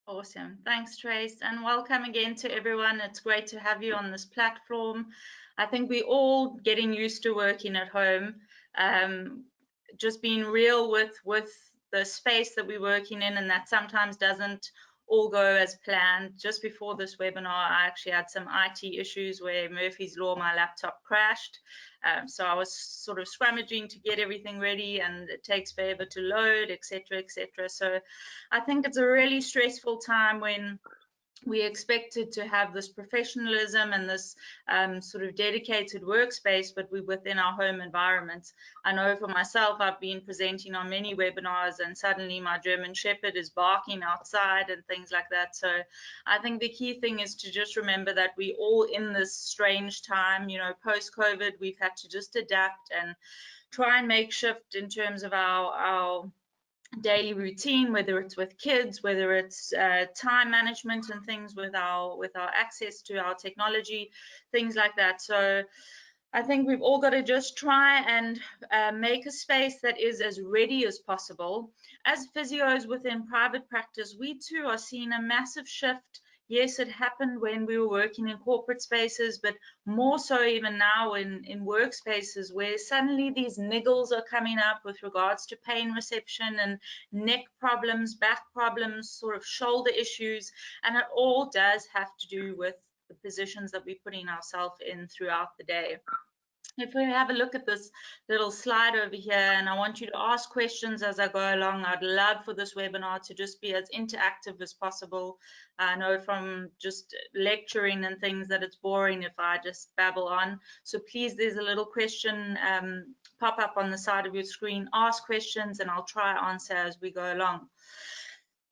Awesome. Thanks, Trace, and welcome again to everyone. It's great to have you on this platform. I think we're all getting used to working at home. Just being real with the space that we're working in, and that sometimes doesn't all go as planned. Just before this webinar, I actually had some IT issues where Murphy's Law, my laptop crashed. So I was sort of scrummaging to get everything ready, and it takes forever to load, etc., etc. So I think it's a really stressful time when we expected to have this professionalism and this sort of dedicated workspace, but we're within our home environment. I know for myself, I've been presenting on many webinars and suddenly my German Shepherd is barking outside and things like that. So I think the key thing is to just remember that we're all in this strange time, you know, post-COVID, we've had to just adapt and try and make shift in terms of our daily routine, whether it's with kids, whether it's time management and things with our access to our technology, things like that. So I think we've all got to just try and make a space that is as ready as possible. As physios within private practice, we too are seeing a massive shift. Yes, it happened when we were working in corporate spaces, but more so even now in workspaces where suddenly these niggles are coming up with regards to pain reception and neck problems, back problems, sort of shoulder issues, and it all does have to do with the positions that we're putting ourselves in throughout the day. If we have a look at this little slide over here, and I want you to ask questions as I go along, I'd love for this webinar to just be as interactive as possible. I know from just lecturing and things that it's boring if I just babble on. So please, there's a little question pop up on the side of your screen. Ask questions and I'll try answer as we go along.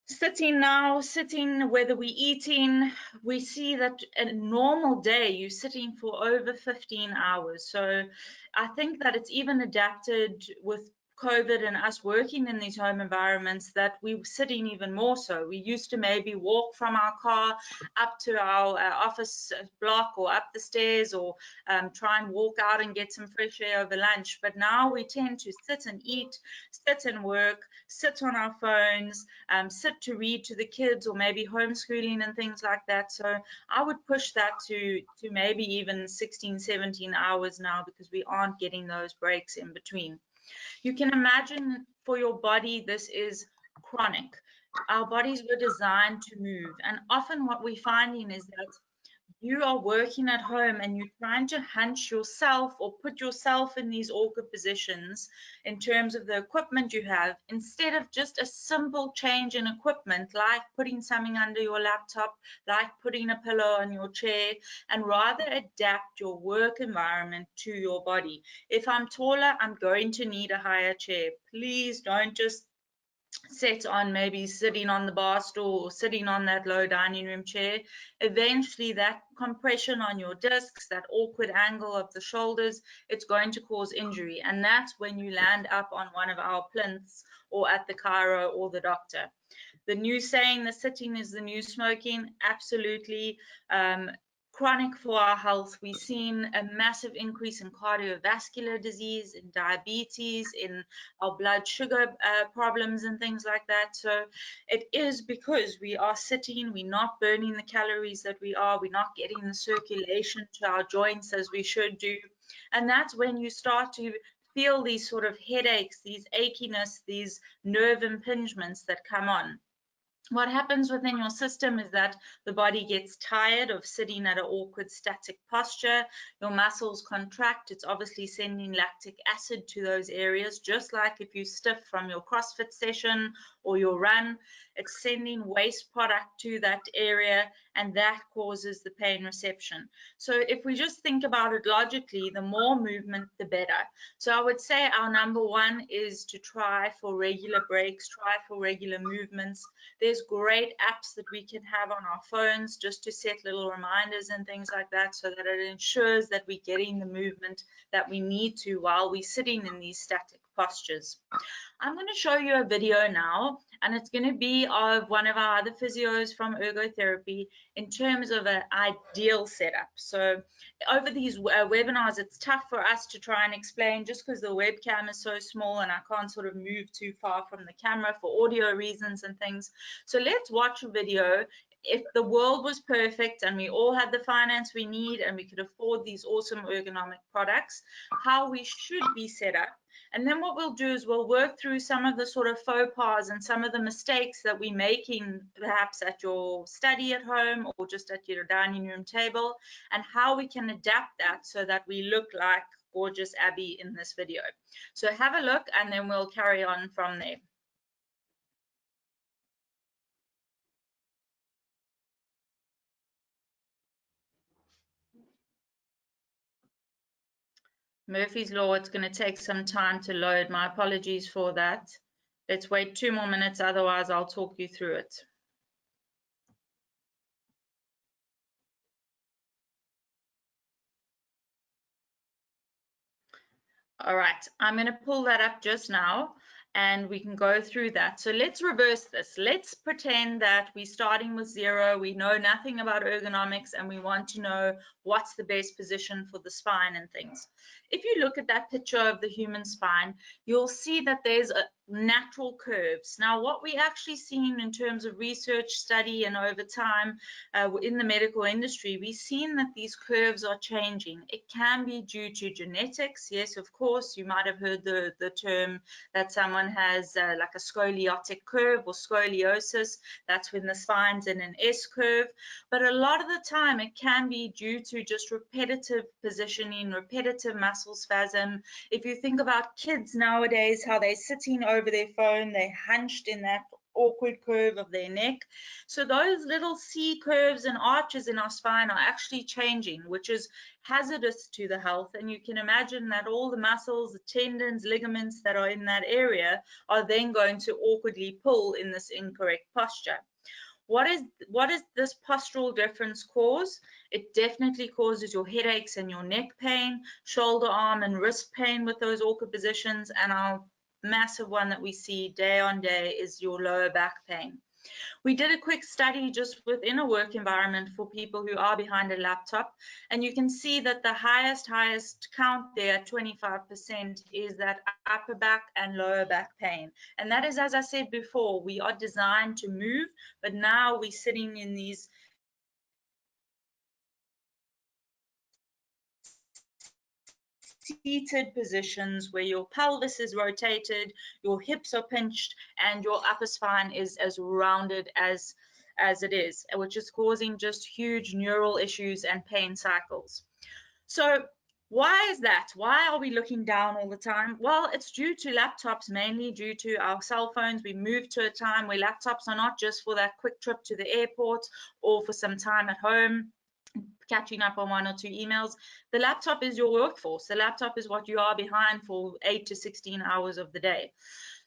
Sitting, whether we're eating, we see that a normal day you're sitting for over 15 hours. So I think that it's even adapted with COVID and us working in these home environments that we're sitting even more so. We used to maybe walk from our car up to our office block or up the stairs, or try and walk out and get some fresh air over lunch. But now we tend to sit and eat, sit and work, sit on our phones, sit to read to the kids, or maybe homeschooling and things like that. So I would push that to maybe even 16, 17 hours now, because we aren't getting those breaks in between. You can imagine for your body, this is chronic. Our bodies were designed to move. And often what we're finding is that you are working at home and you're trying to hunch yourself or put yourself in these awkward positions in terms of the equipment you have, instead of just a simple change in equipment, like putting something under your laptop, like putting a pillow on your chair, and rather adapt your work environment to your body. If I'm taller, I'm going to need a higher chair. Please don't just set on maybe sitting on the bar stool or sitting on that low dining room chair. Eventually that compression on your discs, that awkward angle of the shoulders, it's going to cause injury, and that's when you land up on one of our plinths or at the chiro or the doctor. The new saying, the sitting is the new smoking, absolutely chronic for our health. We've seen a massive increase in cardiovascular disease, in diabetes, in our blood sugar problems and things like that. So it is because we are sitting, we're not burning the calories that we're not getting the circulation to our joints as we should do. And that's when you start to feel these sort of headaches, these achiness, these nerve impingements that come on. What happens within your system is that the body gets tired of sitting at an awkward static posture. Your muscles contract. It's obviously sending lactic acid to those areas, just like if you stiff from your CrossFit session or your run. It's sending waste product to that area, and that causes the pain reception. So if we just think about it logically, the more movement, the better. So I would say our number one is to try for regular breaks, try for regular movements. There's great apps that we can have on our phones just to set little reminders and things like that, so that it ensures that we're getting the movement that we need to while we're sitting in these static postures. I'm going to show you a video now, and it's going to be of one of our other physios from Ergotherapy in terms of an ideal setup. So over these webinars, it's tough for us to try and explain just because the webcam is so small and I can't sort of move too far from the camera for audio reasons and things. So let's watch a video. If the world was perfect and we all had the finance we need and we could afford these awesome ergonomic products, how we should be set up. And then what we'll do is we'll work through some of the sort of faux pas and some of the mistakes that we're making perhaps at your study at home or just at your dining room table, and how we can adapt that so that we look like gorgeous Abby in this video. So have a look and then we'll carry on from there. Murphy's Law, it's going to take some time to load. My apologies for that. Let's wait 2 more minutes, otherwise I'll talk you through it. All right, I'm going to pull that up just now and we can go through that. So let's reverse this. Let's pretend that we're starting with 0. We know nothing about ergonomics and we want to know what's the best position for the spine and things. If you look at that picture of the human spine, you'll see that there's natural curves. Now, what we actually seen in terms of research, study, and over time in the medical industry, we've seen that these curves are changing. It can be due to genetics. Yes, of course, you might have heard the term that someone has like a scoliotic curve or scoliosis. That's when the spine's in an S curve. But a lot of the time, it can be due to just repetitive positioning, repetitive muscle spasm. If you think about kids nowadays, how they're sitting over their phone, they're hunched in that awkward curve of their neck. So those little C curves and arches in our spine are actually changing, which is hazardous to the health. And you can imagine that all the muscles, the tendons, ligaments that are in that area are then going to awkwardly pull in this incorrect posture. What is this postural difference cause? It definitely causes your headaches and your neck pain, shoulder, arm, and wrist pain with those awkward positions, and our massive one that we see day on day is your lower back pain. We did a quick study just within a work environment for people who are behind a laptop, and you can see that the highest count there at 25% is that upper back and lower back pain. And that is, as I said before, we are designed to move, but now we're sitting in these seated positions where your pelvis is rotated, your hips are pinched, and your upper spine is as rounded as it is, which is causing just huge neural issues and pain cycles. So why is that? Why are we looking down all the time? Well, it's due to laptops, mainly due to our cell phones. We moved to a time where laptops are not just for that quick trip to the airport or for some time at home, catching up on 1 or 2 emails. The laptop is your workforce. The laptop is what you are behind for 8 to 16 hours of the day.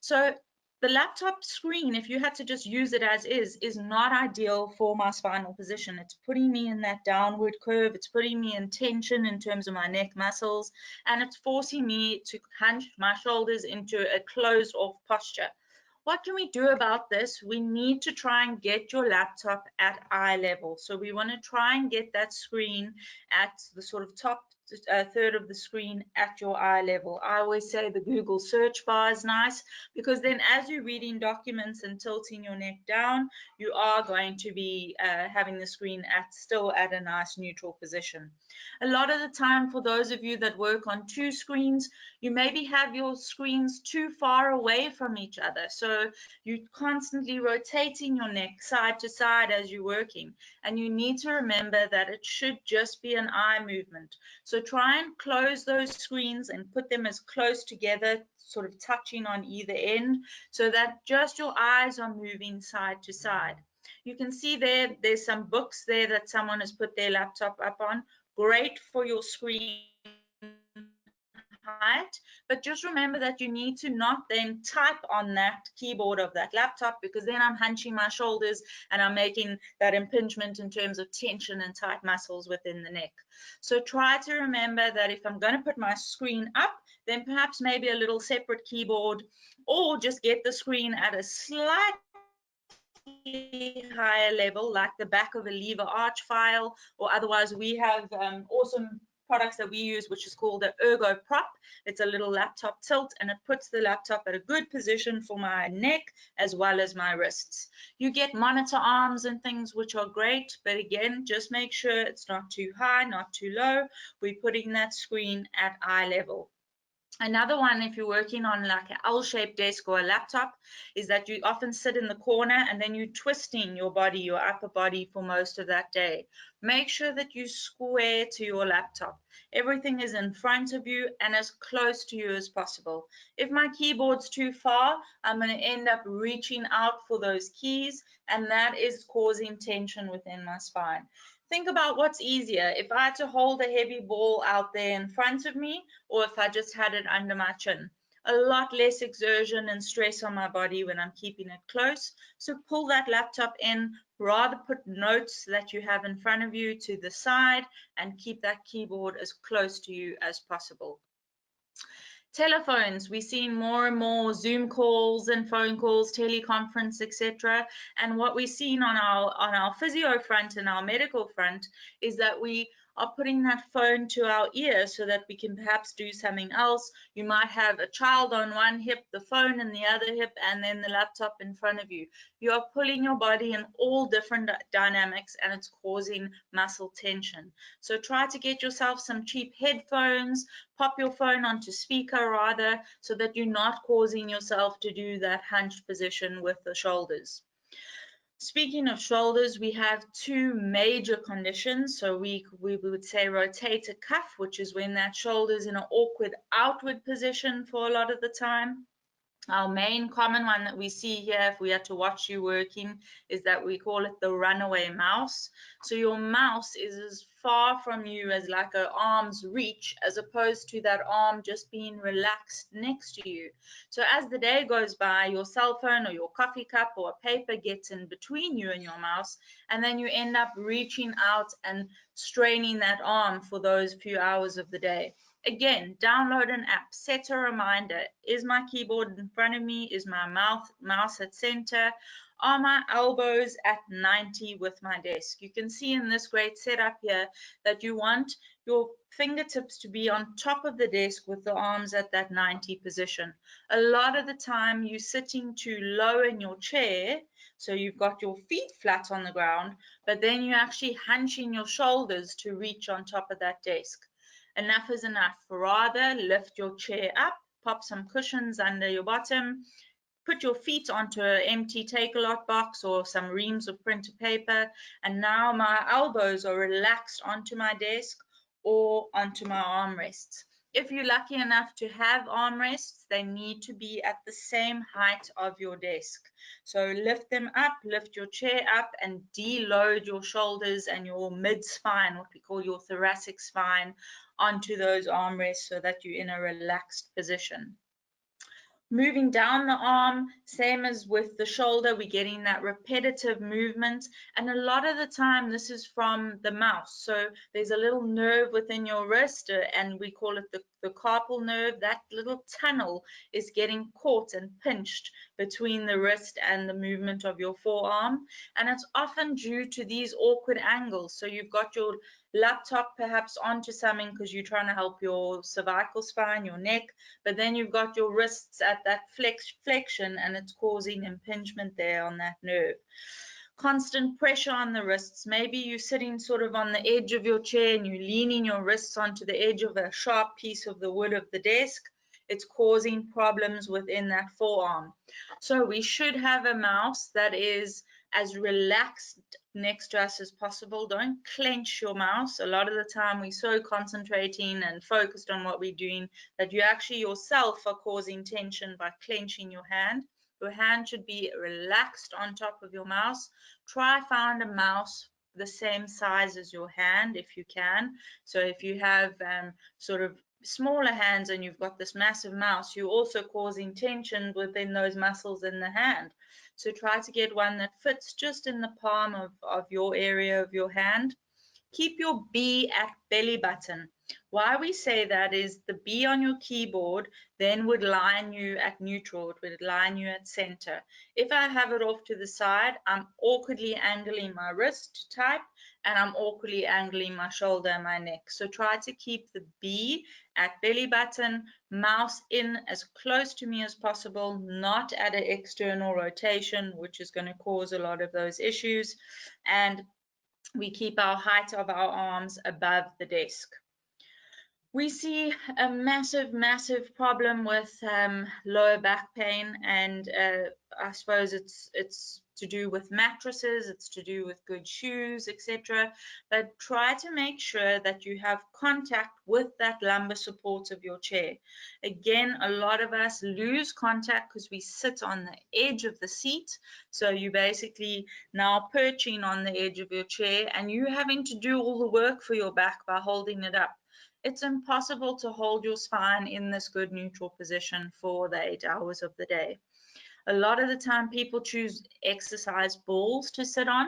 So the laptop screen, if you had to just use it as is not ideal for my spinal position. It's putting me in that downward curve. It's putting me in tension in terms of my neck muscles, and it's forcing me to hunch my shoulders into a closed off posture. What can we do about this? We need to try and get your laptop at eye level. So we want to try and get that screen at the sort of top third of the screen at your eye level. I always say the Google search bar is nice, because then as you're reading documents and tilting your neck down, you are going to be having the screen still at a nice neutral position. A lot of the time, for those of you that work on 2 screens, you maybe have your screens too far away from each other. So you're constantly rotating your neck side to side as you're working. And you need to remember that it should just be an eye movement. So try and close those screens and put them as close together, sort of touching on either end, so that just your eyes are moving side to side. You can see there's some books there that someone has put their laptop up on. Great for your screen height, but just remember that you need to not then type on that keyboard of that laptop, because then I'm hunching my shoulders and I'm making that impingement in terms of tension and tight muscles within the neck. So try to remember that if I'm going to put my screen up, then perhaps maybe a little separate keyboard, or just get the screen at a slightly higher level, like the back of a lever arch file, or otherwise we have awesome products that we use, which is called the Ergo Prop. It's a little laptop tilt, and it puts the laptop at a good position for my neck as well as my wrists. You get monitor arms and things, which are great, but again, just make sure it's not too high, not too low. We're putting that screen at eye level. Another one, if you're working on like an L-shaped desk or a laptop, is that you often sit in the corner and then you're twisting your body, your upper body, for most of that day. Make sure that you square to your laptop. Everything is in front of you and as close to you as possible. If my keyboard's too far, I'm going to end up reaching out for those keys, and that is causing tension within my spine. Think about what's easier, if I had to hold a heavy ball out there in front of me, or if I just had it under my chin. A lot less exertion and stress on my body when I'm keeping it close. So pull that laptop in, rather put notes that you have in front of you to the side, and keep that keyboard as close to you as possible. Telephones, we're seeing more and more Zoom calls and phone calls, teleconference, etc. And what we're seeing on our physio front and our medical front is that we are putting that phone to our ear so that we can perhaps do something else. You might have a child on one hip, the phone in the other hip, and then the laptop in front of you. You are pulling your body in all different dynamics, and it's causing muscle tension. So try to get yourself some cheap headphones, pop your phone onto speaker rather, so that you're not causing yourself to do that hunched position with the shoulders. Speaking of shoulders, we have two major conditions. So we would say rotator cuff, which is when that shoulder is in an awkward outward position for a lot of the time. Our main common one that we see here, if we had to watch you working, is that we call it the runaway mouse. So your mouse is as far from you as like an arm's reach, as opposed to that arm just being relaxed next to you. So as the day goes by, your cell phone or your coffee cup or a paper gets in between you and your mouse, and then you end up reaching out and straining that arm for those few hours of the day. Again, download an app, set a reminder. Is my keyboard in front of me? Is my mouse at center? Are my elbows at 90 with my desk? You can see in this great setup here that you want your fingertips to be on top of the desk with the arms at that 90 position. A lot of the time you're sitting too low in your chair, so you've got your feet flat on the ground, but then you're actually hunching your shoulders to reach on top of that desk. Enough is enough. Rather, lift your chair up, pop some cushions under your bottom, put your feet onto an empty Take-A-Lot box or some reams of printed paper, and now my elbows are relaxed onto my desk or onto my armrests. If you're lucky enough to have armrests, they need to be at the same height of your desk. So lift them up, lift your chair up, and deload your shoulders and your mid-spine, what we call your thoracic spine, onto those armrests so that you're in a relaxed position. Moving down the arm, same as with the shoulder, we're getting that repetitive movement, and a lot of the time this is from the mouse. So there's a little nerve within your wrist, and we call it the carpal nerve. That little tunnel is getting caught and pinched between the wrist and the movement of your forearm, and it's often due to these awkward angles. So you've got your laptop perhaps onto something because you're trying to help your cervical spine, your neck, but then you've got your wrists at that flexion, and it's causing impingement there on that nerve. Constant pressure on the wrists. Maybe you're sitting sort of on the edge of your chair and you're leaning your wrists onto the edge of a sharp piece of the wood of the desk. It's causing problems within that forearm. So we should have a mouse that is as relaxed next to us as possible. Don't clench your mouse. A lot of the time we're so concentrating and focused on what we're doing that you actually yourself are causing tension by clenching your hand. Your hand should be relaxed on top of your mouse. Try find a mouse the same size as your hand if you can. So if you have sort of smaller hands and you've got this massive mouse, you're also causing tension within those muscles in the hand. So try to get one that fits just in the palm of your area of your hand. Keep your B at belly button. Why we say that is the B on your keyboard then would line you at neutral, it would line you at center. If I have it off to the side, I'm awkwardly angling my wrist to type, and I'm awkwardly angling my shoulder and my neck. So try to keep the B at belly button, mouse in as close to me as possible, not at an external rotation, which is going to cause a lot of those issues. And we keep our height of our arms above the desk. We see a massive problem with lower back pain, and I suppose it's to do with mattresses, it's to do with good shoes, etc. But try to make sure that you have contact with that lumbar support of your chair. Again, a lot of us lose contact because we sit on the edge of the seat. So you basically now perching on the edge of your chair, and you having to do all the work for your back by holding it up. It's impossible to hold your spine in this good neutral position for the 8 hours of the day. A lot of the time people choose exercise balls to sit on.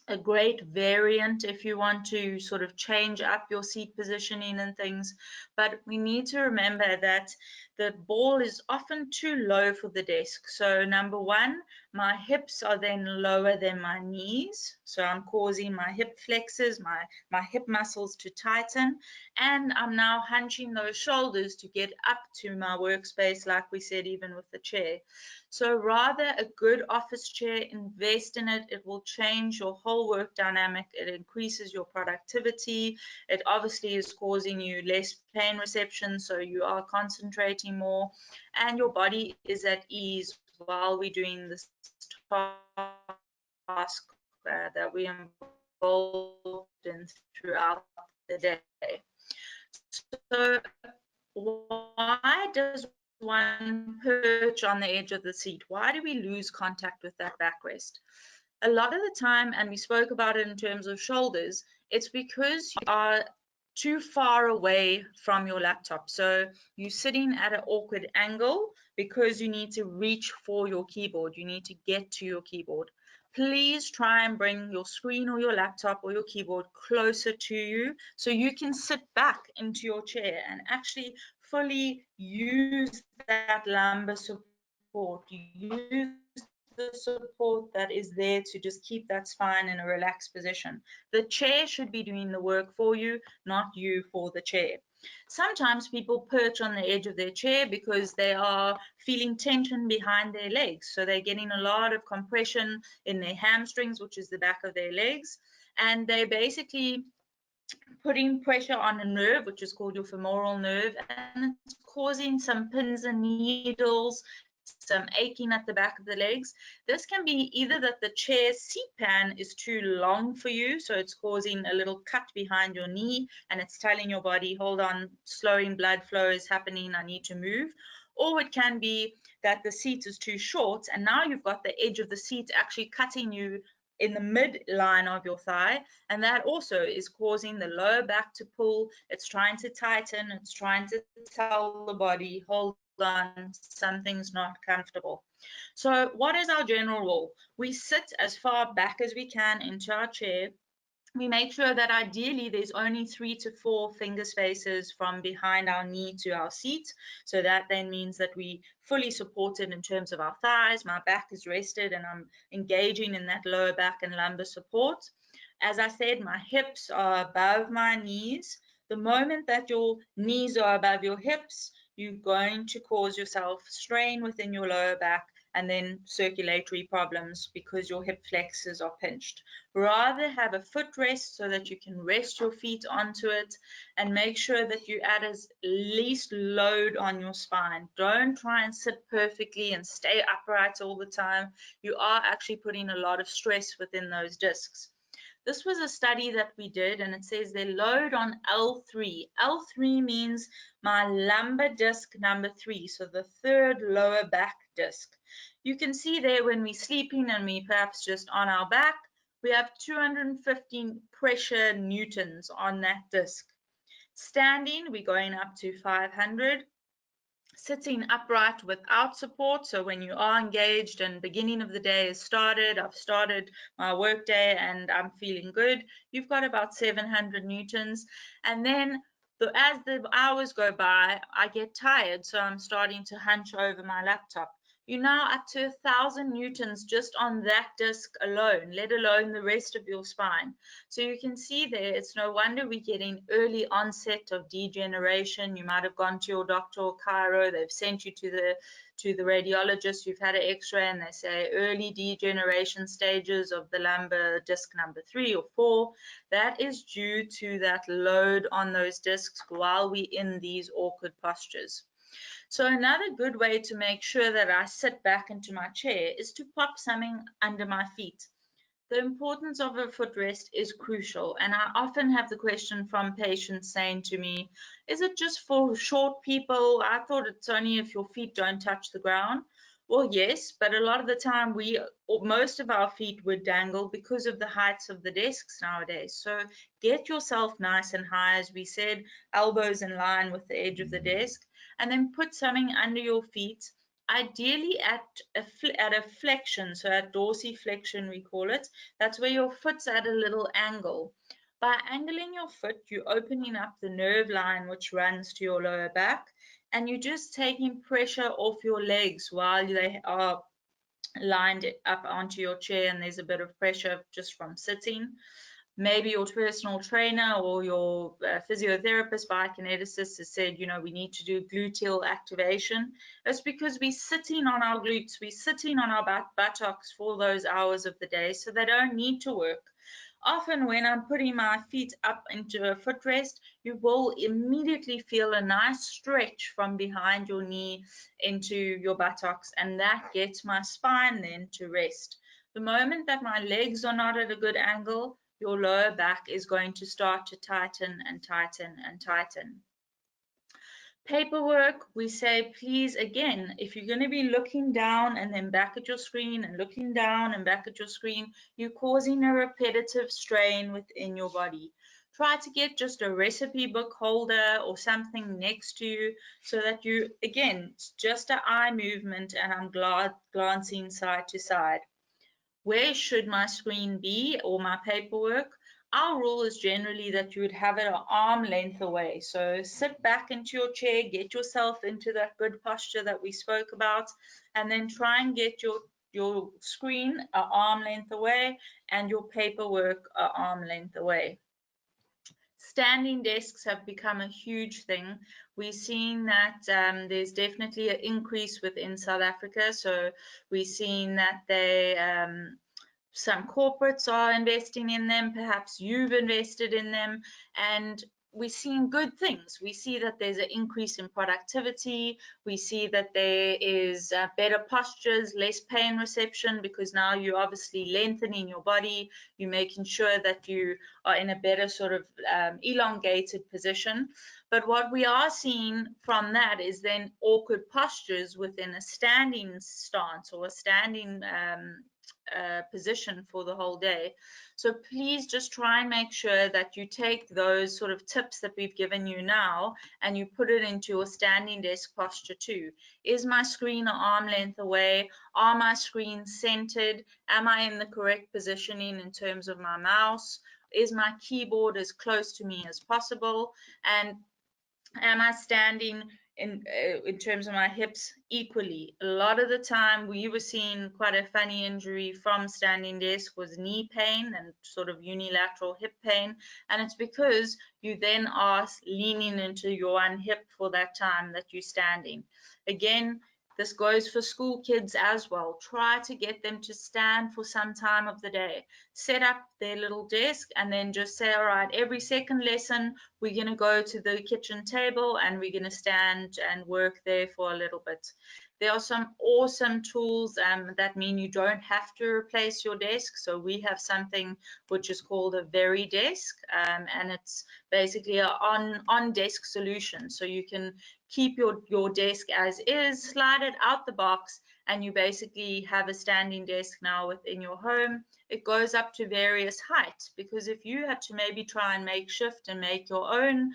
A great variant if you want to sort of change up your seat positioning and things, but we need to remember that the ball is often too low for the desk. So number one, my hips are then lower than my knees, so I'm causing my hip flexors, my hip muscles to tighten, and I'm now hunching those shoulders to get up to my workspace, like we said, even with the chair. So rather a good office chair, invest in it. It will change your whole work dynamic. It increases your productivity. It obviously is causing you less pain reception, so you are concentrating more, and your body is at ease while we're doing this task that we involved in throughout the day. So why does one perch on the edge of the seat? Why do we lose contact with that backrest? A lot of the time, and we spoke about it in terms of shoulders, it's because you are too far away from your laptop. So you're sitting at an awkward angle because you need to reach for your keyboard. You need to get to your keyboard. Please try and bring your screen or your laptop or your keyboard closer to you so you can sit back into your chair and actually fully use that lumbar support. Use the support that is there to just keep that spine in a relaxed position. The chair should be doing the work for you, not you for the chair. Sometimes people perch on the edge of their chair because they are feeling tension behind their legs. So they're getting a lot of compression in their hamstrings, which is the back of their legs. And they basically putting pressure on a nerve, which is called your femoral nerve, and it's causing some pins and needles, some aching at the back of the legs. This can be either that the chair seat pan is too long for you, so it's causing a little cut behind your knee, and it's telling your body, hold on, slowing blood flow is happening, I need to move. Or it can be that the seat is too short, and now you've got the edge of the seat actually cutting you in the midline of your thigh, and that also is causing the lower back to pull. It's trying to tighten, it's trying to tell the body, hold on, something's not comfortable. So what is our general rule? We sit as far back as we can into our chair. We make sure that ideally there's only 3 to 4 finger spaces from behind our knee to our seat. So that then means that we fully supported in terms of our thighs, my back is rested, and I'm engaging in that lower back and lumbar support. As I said, my hips are above my knees. The moment that your knees are above your hips, you're going to cause yourself strain within your lower back and then circulatory problems because your hip flexors are pinched. Rather have a footrest so that you can rest your feet onto it, and make sure that you add as least load on your spine. Don't try and sit perfectly and stay upright all the time. You are actually putting a lot of stress within those discs. This was a study that we did, and it says they load on L3. L3 means my lumbar disc number 3, so the third lower back disc. You can see there when we're sleeping and we perhaps just on our back, we have 215 pressure newtons on that disc. Standing, we're going up to 500. Sitting upright without support, so when you are engaged and beginning of the day is started, I've started my work day and I'm feeling good, you've got about 700 newtons. And then As the hours go by, I get tired, so I'm starting to hunch over my laptop. You're now up to 1,000 newtons just on that disc alone, let alone the rest of your spine. So you can see there, it's no wonder we're getting early onset of degeneration. You might have gone to your doctor or chiro, they've sent you to the radiologist, you've had an x-ray, and they say early degeneration stages of the lumbar disc number 3 or 4. That is due to that load on those discs while we're in these awkward postures. So another good way to make sure that I sit back into my chair is to pop something under my feet. The importance of a footrest is crucial, and I often have the question from patients saying to me, is it just for short people? I thought it's only if your feet don't touch the ground. Well, yes, but a lot of the time most of our feet would dangle because of the heights of the desks nowadays. So get yourself nice and high, as we said, elbows in line with the edge of the desk, and then put something under your feet, ideally at a flexion, so at dorsiflexion we call it. That's where your foot's at a little angle. By angling your foot, you're opening up the nerve line which runs to your lower back, and you're just taking pressure off your legs while they are lined up onto your chair, and there's a bit of pressure just from sitting. Maybe your personal trainer or your physiotherapist, biokineticist, has said, we need to do gluteal activation. It's because we're sitting on our glutes, we're sitting on our buttocks for those hours of the day, so they don't need to work. Often when I'm putting my feet up into a footrest, you will immediately feel a nice stretch from behind your knee into your buttocks, and that gets my spine then to rest. The moment that my legs are not at a good angle, your lower back is going to start to tighten and tighten and tighten. Paperwork, we say, please, again, if you're going to be looking down and then back at your screen and looking down and back at your screen, you're causing a repetitive strain within your body. Try to get just a recipe book holder or something next to you so that you, again, it's just an eye movement and I'm glancing side to side. Where should my screen be or my paperwork? Our rule is generally that you would have it an arm length away. So sit back into your chair, get yourself into that good posture that we spoke about, and then try and get your screen an arm length away and your paperwork an arm length away. Standing desks have become a huge thing. We're seeing that there's definitely an increase within South Africa. So we're seeing that some corporates are investing in them, perhaps you've invested in them, and we're seeing good things. We see that there's an increase in productivity. We see that there is better postures, less pain reception, because now you're obviously lengthening your body. You're making sure that you are in a better sort of elongated position. But what we are seeing from that is then awkward postures within a standing stance or a standing position for the whole day. So please just try and make sure that you take those sort of tips that we've given you now and you put it into your standing desk posture too. Is my screen an arm length away? Are my screens centered? Am I in the correct positioning in terms of my mouse? Is my keyboard as close to me as possible? And am I standing in terms of my hips equally? A lot of the time we were seeing quite a funny injury from standing desk was knee pain and sort of unilateral hip pain, and it's because you then are leaning into your one hip for that time that you're standing. Again, this goes for school kids as well. Try to get them to stand for some time of the day. Set up their little desk and then just say, all right, every second lesson, we're going to go to the kitchen table and we're going to stand and work there for a little bit. There are some awesome tools that mean you don't have to replace your desk. So we have something which is called a Very Desk, and it's basically an on-desk solution. So you can keep your desk as is, slide it out the box, and you basically have a standing desk now within your home. It goes up to various heights, because if you had to maybe try and make shift and make your own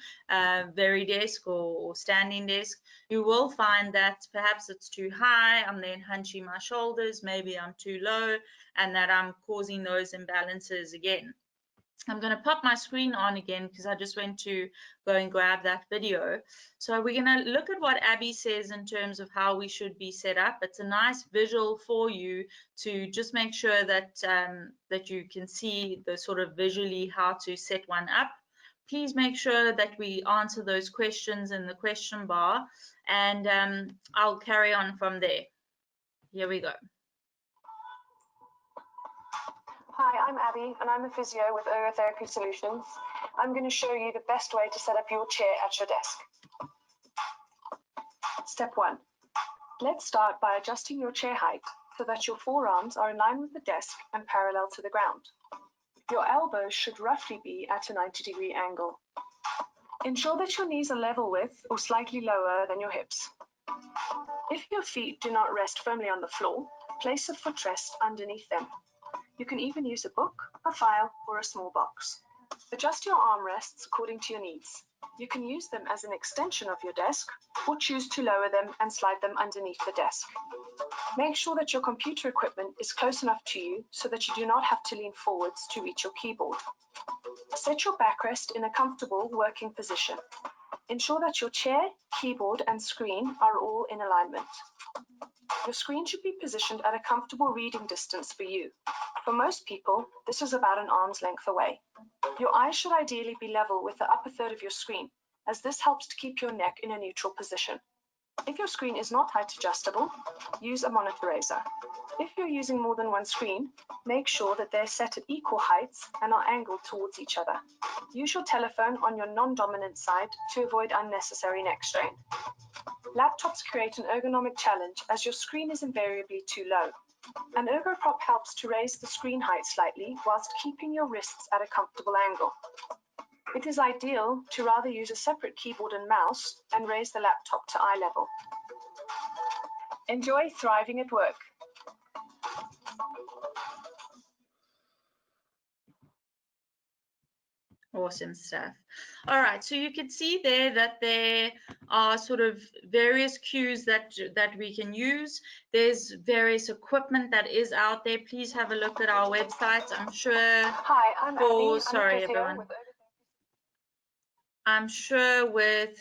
Very Desk or standing desk, you will find that perhaps it's too high, I'm then hunching my shoulders, maybe I'm too low, and that I'm causing those imbalances again. I'm going to pop my screen on again because I just went to go and grab that video. So we're going to look at what Abby says in terms of how we should be set up. It's a nice visual for you to just make sure that that you can see the sort of visually how to set one up. Please make sure that we answer those questions in the question bar, and I'll carry on from there. Here we go. Hi, I'm Abby, and I'm a physio with Ergotherapy Solutions. I'm going to show you the best way to set up your chair at your desk. Step 1. Let's start by adjusting your chair height so that your forearms are in line with the desk and parallel to the ground. Your elbows should roughly be at a 90-degree angle. Ensure that your knees are level with or slightly lower than your hips. If your feet do not rest firmly on the floor, place a footrest underneath them. You can even use a book, a file, or a small box. Adjust your armrests according to your needs. You can use them as an extension of your desk, or choose to lower them and slide them underneath the desk. Make sure that your computer equipment is close enough to you so that you do not have to lean forwards to reach your keyboard. Set your backrest in a comfortable working position. Ensure that your chair, keyboard, and screen are all in alignment. Your screen should be positioned at a comfortable reading distance for you. For most people, this is about an arm's length away. Your eyes should ideally be level with the upper third of your screen, as this helps to keep your neck in a neutral position. If your screen is not height adjustable, use a monitorizer. If you're using more than one screen, make sure that they're set at equal heights and are angled towards each other. Use your telephone on your non-dominant side to avoid unnecessary neck strain. Laptops create an ergonomic challenge as your screen is invariably too low. An ergo prop helps to raise the screen height slightly whilst keeping your wrists at a comfortable angle. It is ideal to rather use a separate keyboard and mouse and raise the laptop to eye level. Enjoy thriving at work. Awesome stuff. All right, so you can see there that there are sort of various cues that we can use. There's various equipment that is out there. Please have a look at our website. I'm sure. Hi, I'm Abby. Sorry, everyone. I'm sure with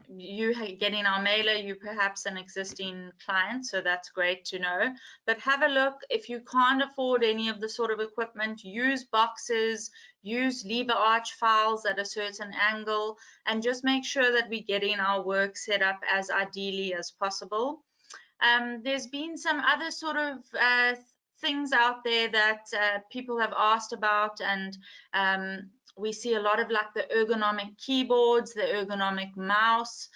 you getting our mailer, you're perhaps an existing client, so that's great to know. But have a look. If you can't afford any of the sort of equipment, use boxes, use lever arch files at a certain angle, and just make sure that we're getting our work set up as ideally as possible. There's been some other sort of things out there that people have asked about, and we see a lot of like the ergonomic keyboards, the ergonomic mouse.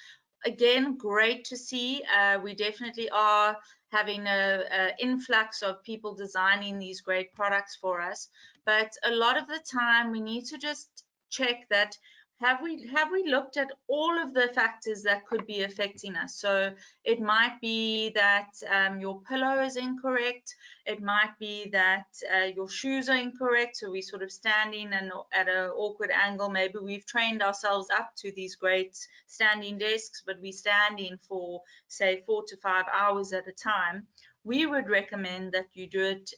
Again, great to see. We definitely are having a influx of people designing these great products for us. But a lot of the time we need to just check that have we looked at all of the factors that could be affecting us? So it might be that your pillow is incorrect. It might be that your shoes are incorrect. So we're sort of standing and at an awkward angle. Maybe we've trained ourselves up to these great standing desks, but we're standing for, say, 4 to 5 hours at a time. We would recommend that you do it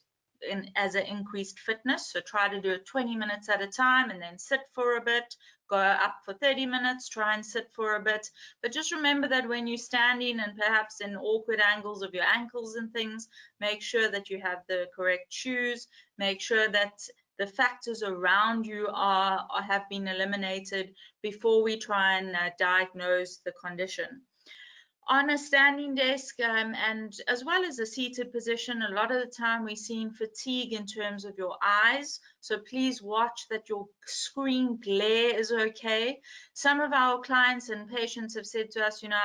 as an increased fitness. So try to do it 20 minutes at a time and then sit for a bit. Go up for 30 minutes, try and sit for a bit. But just remember that when you're standing and perhaps in awkward angles of your ankles and things, make sure that you have the correct shoes. Make sure that the factors around you have been eliminated before we try and diagnose the condition. On a standing desk and as well as a seated position, a lot of the time we're seeing fatigue in terms of your eyes. So please watch that your screen glare is okay. Some of our clients and patients have said to us, you know,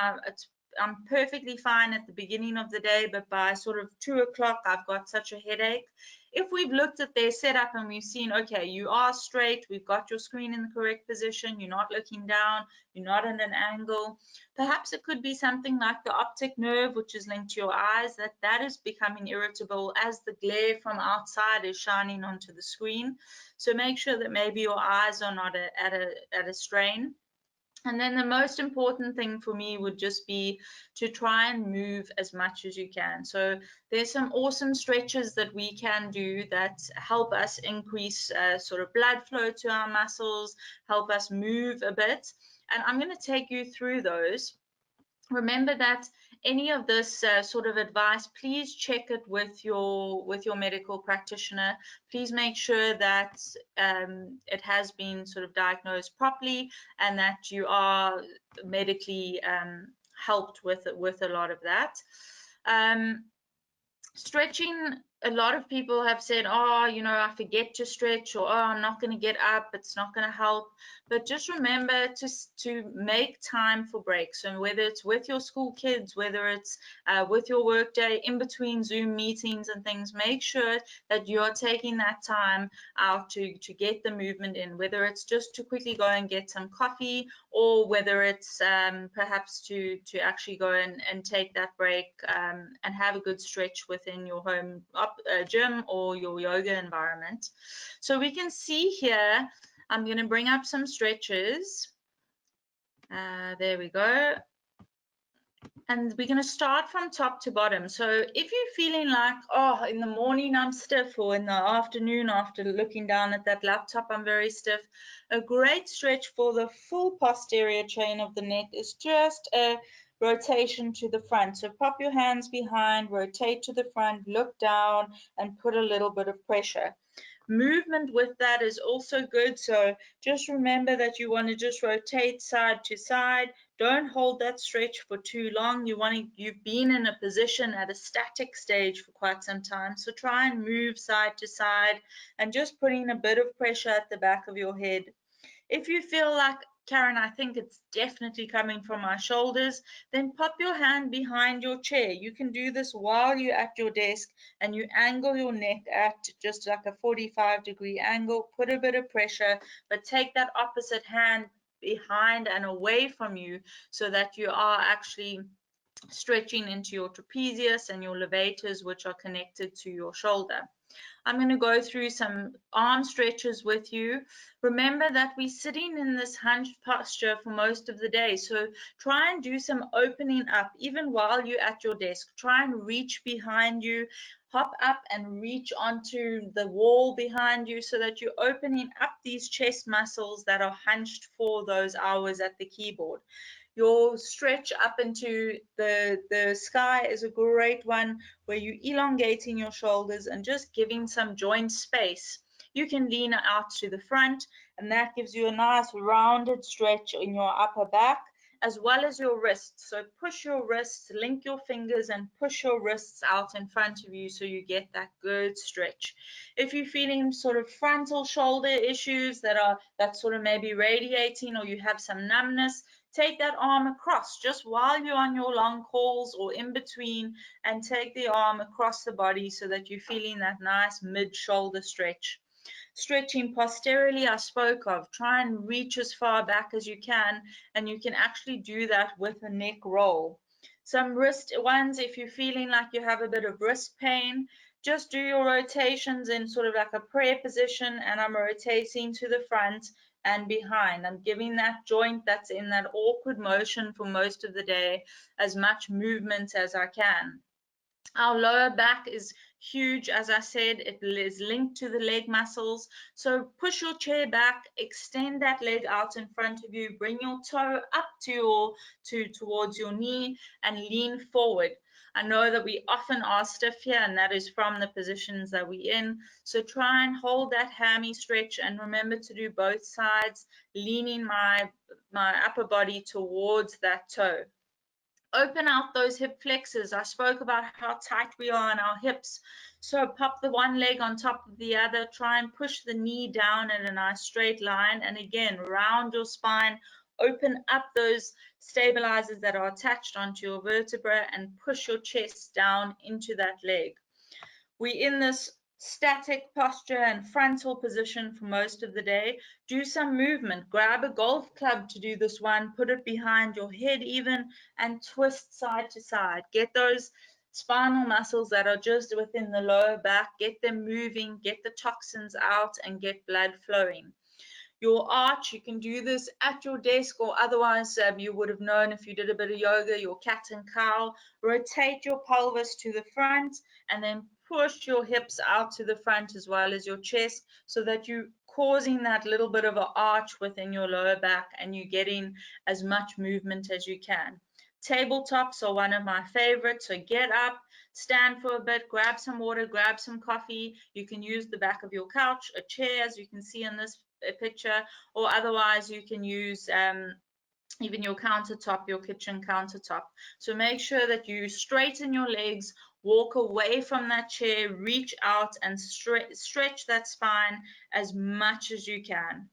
I'm perfectly fine at the beginning of the day, but by sort of 2 o'clock, I've got such a headache. If we've looked at their setup and we've seen, okay, you are straight, we've got your screen in the correct position, you're not looking down, you're not at an angle, perhaps it could be something like the optic nerve, which is linked to your eyes, that is becoming irritable as the glare from outside is shining onto the screen. So make sure that maybe your eyes are not at a strain. And then the most important thing for me would just be to try and move as much as you can. So there's some awesome stretches that we can do that help us increase sort of blood flow to our muscles, help us move a bit. And I'm going to take you through those. Remember that any of this sort of advice, please check it with your medical practitioner. Please make sure that it has been sort of diagnosed properly and that you are medically helped with a lot of that. Stretching, a lot of people have said, oh, you know, I forget to stretch, or oh, I'm not going to get up, it's not going to help. But just remember to make time for breaks. So whether it's with your school kids, whether it's with your work day, in between Zoom meetings and things, make sure that you're taking that time out to get the movement in, whether it's just to quickly go and get some coffee, or whether it's perhaps to actually go and take that break and have a good stretch within your home gym or your yoga environment. So we can see here, I'm going to bring up some stretches. There we go. And we're going to start from top to bottom. So if you're feeling like, oh, in the morning I'm stiff, or in the afternoon after looking down at that laptop I'm very stiff, a great stretch for the full posterior chain of the neck is just a rotation to the front. So pop your hands behind, rotate to the front, look down, and put a little bit of pressure. Movement with that is also good. So just remember that you want to just rotate side to side. Don't hold that stretch for too long. You've been in a position at a static stage for quite some time. So try and move side to side and just putting a bit of pressure at the back of your head. If you feel like, Karen, I think it's definitely coming from my shoulders, then pop your hand behind your chair. You can do this while you're at your desk and you angle your neck at just like a 45-degree angle, put a bit of pressure, but take that opposite hand behind and away from you so that you are actually stretching into your trapezius and your levators, which are connected to your shoulder. I'm going to go through some arm stretches with you. Remember that we're sitting in this hunched posture for most of the day. So try and do some opening up, even while you're at your desk. Try and reach behind you, hop up and reach onto the wall behind you so that you're opening up these chest muscles that are hunched for those hours at the keyboard. Your stretch up into the sky is a great one where you're elongating your shoulders and just giving some joint space. You can lean out to the front, and that gives you a nice rounded stretch in your upper back as well as your wrists. So push your wrists, link your fingers and push your wrists out in front of you so you get that good stretch. If you're feeling sort of frontal shoulder issues that sort of maybe radiating, or you have some numbness, take that arm across just while you're on your long calls or in between, and take the arm across the body so that you're feeling that nice mid-shoulder stretch. Stretching posteriorly, I spoke of. Try and reach as far back as you can, and you can actually do that with a neck roll. Some wrist ones, if you're feeling like you have a bit of wrist pain, just do your rotations in sort of like a prayer position, and I'm rotating to the front and behind. I'm giving that joint that's in that awkward motion for most of the day as much movement as I can. Our lower back is huge. As I said, it is linked to the leg muscles. So push your chair back, extend that leg out in front of you, bring your toe up towards your knee and lean forward. I know that we often are stiff here, and that is from the positions that we're in. So try and hold that hammy stretch, and remember to do both sides, leaning my upper body towards that toe. Open out those hip flexors. I spoke about how tight we are on our hips. So pop the one leg on top of the other. Try and push the knee down in a nice straight line. And again, round your spine. Open up those stabilizers that are attached onto your vertebra and push your chest down into that leg. We're in this static posture and frontal position for most of the day. Do some movement. Grab a golf club to do this one, put it behind your head even, and twist side to side. Get those spinal muscles that are just within the lower back, get them moving, get the toxins out, and get blood flowing. your arch. You can do this at your desk, or otherwise you would have known if you did a bit of yoga, your cat and cow. Rotate your pelvis to the front and then push your hips out to the front as well as your chest, so that you're causing that little bit of an arch within your lower back and you're getting as much movement as you can. Tabletops are one of my favorites. So get up, stand for a bit, grab some water, grab some coffee. You can use the back of your couch, a chair, as you can see in this picture, or otherwise you can use even your countertop, your kitchen countertop. So make sure that you straighten your legs, walk away from that chair, reach out and stretch that spine as much as you can.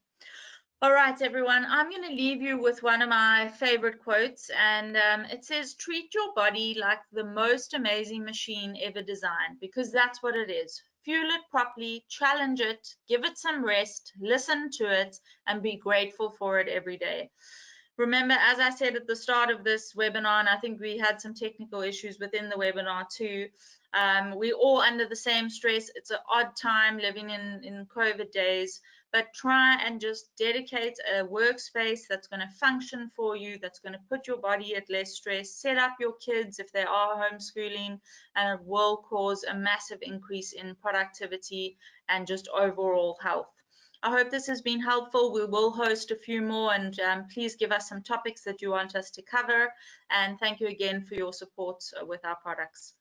All right, everyone, I'm going to leave you with one of my favorite quotes, and it says, treat your body like the most amazing machine ever designed, because that's what it is. Fuel it properly, challenge it, give it some rest, listen to it, and be grateful for it every day. Remember, as I said at the start of this webinar, and I think we had some technical issues within the webinar too, we're all under the same stress. It's an odd time living in COVID days, but try and just dedicate a workspace that's going to function for you, that's going to put your body at less stress. Set up your kids if they are homeschooling, and it will cause a massive increase in productivity and just overall health. I hope this has been helpful. We will host a few more, and please give us some topics that you want us to cover. And thank you again for your support with our products.